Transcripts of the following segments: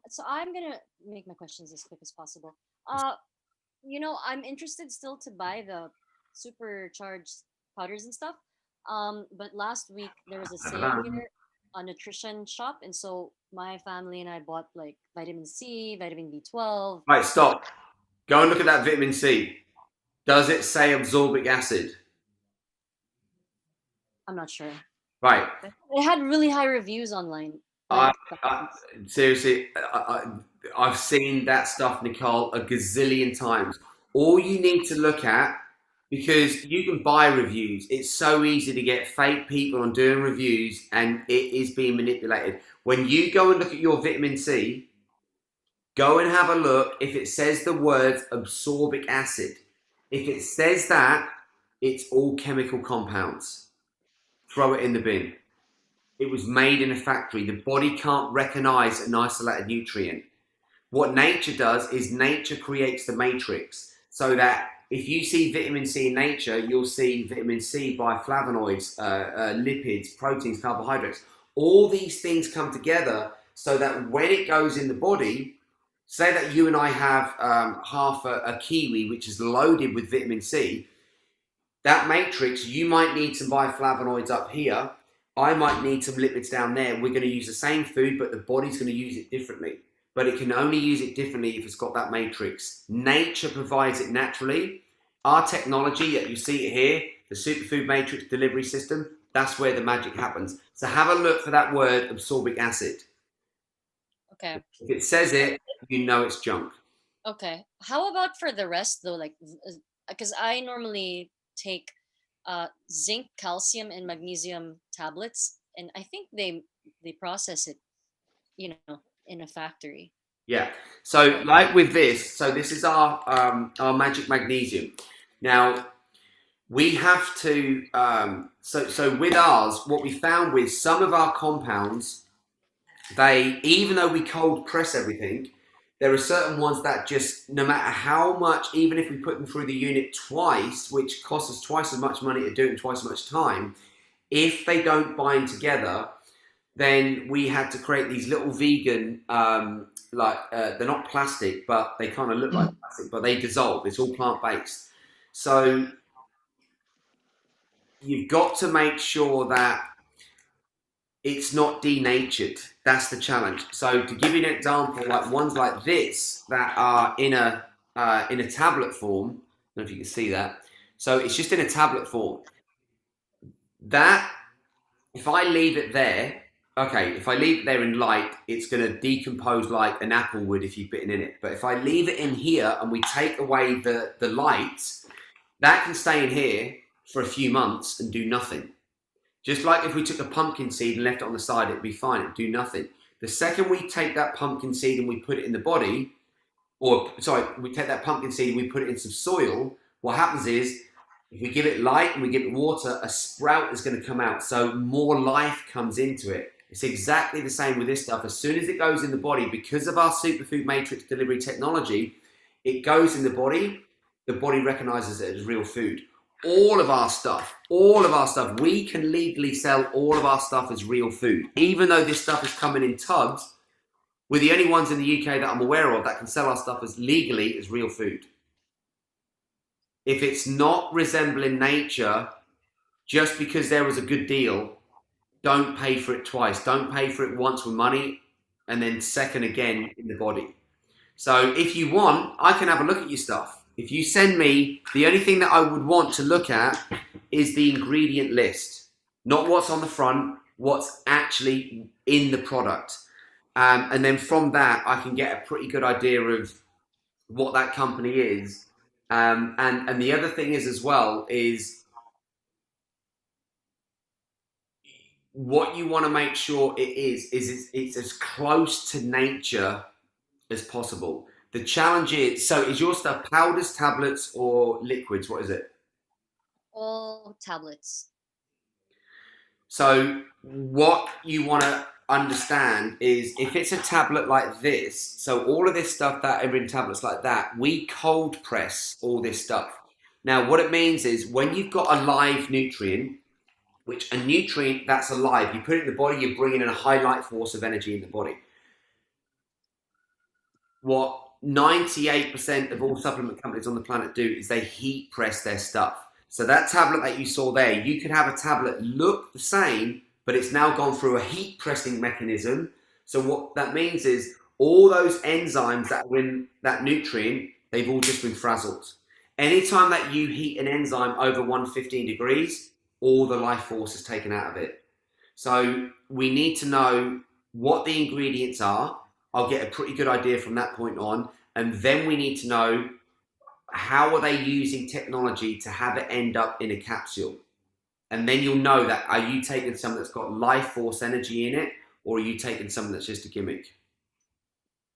So I'm gonna make my questions as quick as possible. Uh, I'm interested still to buy the supercharged powders and stuff. But last week there was a sale here, a nutrition shop, and so my family and I bought like vitamin C, vitamin B12. Right, stop. Go and look at that vitamin C. Does it say absorbic acid? I'm not sure. Right. It had really high reviews online, I, like I seriously, I've seen that stuff, Nicole, a gazillion times. All you need to look at, because you can buy reviews, it's so easy to get fake people on doing reviews and it is being manipulated. When you go and look at your vitamin C, go and have a look if it says the words absorbic acid. If it says that, it's all chemical compounds. Throw it in the bin. It was made in a factory. The body can't recognize an isolated nutrient. What nature does is nature creates the matrix so that if you see vitamin C in nature, you'll see vitamin C by flavonoids, lipids, proteins, carbohydrates. All these things come together so that when it goes in the body, say that you and I have half a kiwi, which is loaded with vitamin C, that matrix, you might need some bioflavonoids up here. I might need some lipids down there. We're going to use the same food, but the body's going to use it differently. But it can only use it differently if it's got that matrix. Nature provides it naturally. Our technology, you see it here, the superfood matrix delivery system, that's where the magic happens. So have a look for that word, absorbic acid. okay. If it says it, you know it's junk. Okay. How about for the rest though? Like, because I normally take zinc, calcium, and magnesium tablets, and I think they process it, in a factory. Yeah. So like with this, so this is our magic magnesium. Now we have to so with ours, what we found with some of our compounds, they even though we cold press everything, there are certain ones that just no matter how much, even if we put them through the unit twice, which costs us twice as much money to do it in twice as much time, if they don't bind together, then we had to create these little vegan, they're not plastic, but they kind of look like plastic, but they dissolve. It's all plant based. So you've got to make sure that it's not denatured. That's the challenge. So to give you an example, like ones like this that are in a tablet form. I don't know if you can see that. So it's just in a tablet form. That if I leave it there, okay, if I leave it there in light, it's going to decompose like an apple would if you bitten in it. But if I leave it in here and we take away the light, that can stay in here for a few months and do nothing. Just like if we took a pumpkin seed and left it on the side, it'd be fine, it'd do nothing. The second we take that pumpkin seed and we put it in the body, or sorry, we take that pumpkin seed and we put it in some soil, what happens is if we give it light and we give it water, a sprout is going to come out. So more life comes into it. It's exactly the same with this stuff. As soon as it goes in the body, because of our superfood matrix delivery technology, it goes in the body recognizes it as real food. All of our stuff, we can legally sell all of our stuff as real food. Even though this stuff is coming in tubs, we're the only ones in the UK that I'm aware of that can sell our stuff as legally as real food. If it's not resembling nature, just because there was a good deal, don't pay for it twice. Don't pay for it once with money and then second again in the body. So if you want, I can have a look at your stuff. If you send me, the only thing that I would want to look at is the ingredient list, not what's on the front, what's actually in the product. And then from that, I can get a pretty good idea of what that company is. And the other thing is as well is what you want to make sure it is it's as close to nature as possible. The challenge is, so is your stuff powders, tablets, or liquids? What is it? All tablets. So what you want to understand is if it's a tablet like this, so all of this stuff that are in tablets like that, we cold press all this stuff. Now, what it means is when you've got a live nutrient, which a nutrient that's alive, you put it in the body, you're bringing in a high light force of energy in the body. what 98% of all supplement companies on the planet do is they heat press their stuff. So that tablet that you saw there, you could have a tablet look the same, but it's now gone through a heat pressing mechanism. So what that means is all those enzymes that are in that nutrient, they've all just been frazzled. Anytime that you heat an enzyme over 115 degrees, all the life force is taken out of it. So we need to know what the ingredients are. I'll get a pretty good idea from that point on. And then we need to know how are they using technology to have it end up in a capsule. And then you'll know that are you taking something that's got life force energy in it, or are you taking something that's just a gimmick?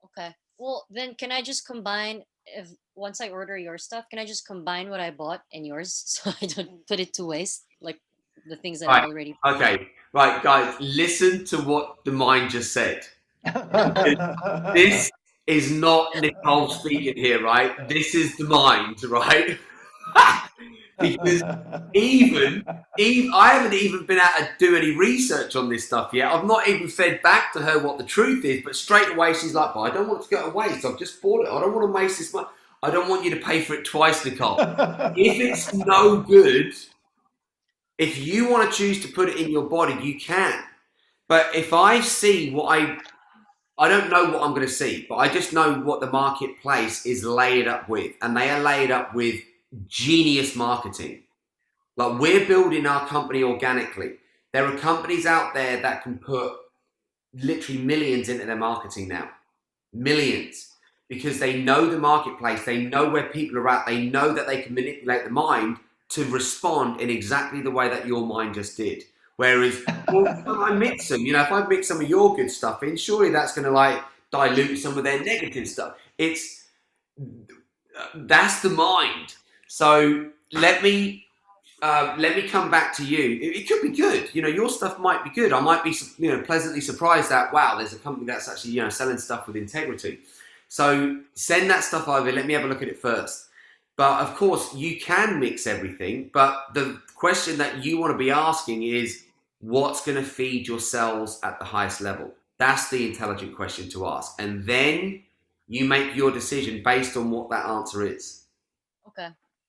Okay. Well, then can I just combine, if once I order your stuff, can I just combine what I bought and yours so I don't put it to waste, like the things that I Right. already Okay. Right, guys, listen to what the mind just said. This is not Nicole speaking here, right? This is the mind, right? Because even, even I haven't even been able to do any research on this stuff yet. I've not even fed back to her what the truth is, but straight away she's like, "But I don't want it to go to waste. I've just bought it. I don't want to waste this money. I don't want you to pay for it twice, Nicole. If it's no good, if you want to choose to put it in your body, you can. But if I see what I don't know what I'm going to see, but I just know what the marketplace is layered up with, and they are layered up with genius marketing. Like we're building our company organically. There are companies out there that can put literally millions into their marketing now, millions, because they know the marketplace, they know where people are at, they know that they can manipulate the mind to respond in exactly the way that your mind just did. Whereas, well, when I mix them, if I mix some of your good stuff in, surely that's going to like dilute some of their negative stuff. It's that's the mind. So let me come back to you. It could be good. Your stuff might be good. I might be, pleasantly surprised that wow, there's a company that's actually, selling stuff with integrity. So send that stuff over. Let me have a look at it first. But of course, you can mix everything. But the question that you want to be asking is, what's going to feed your cells at the highest level? That's the intelligent question to ask, and then you make your decision based on what that answer is. Okay.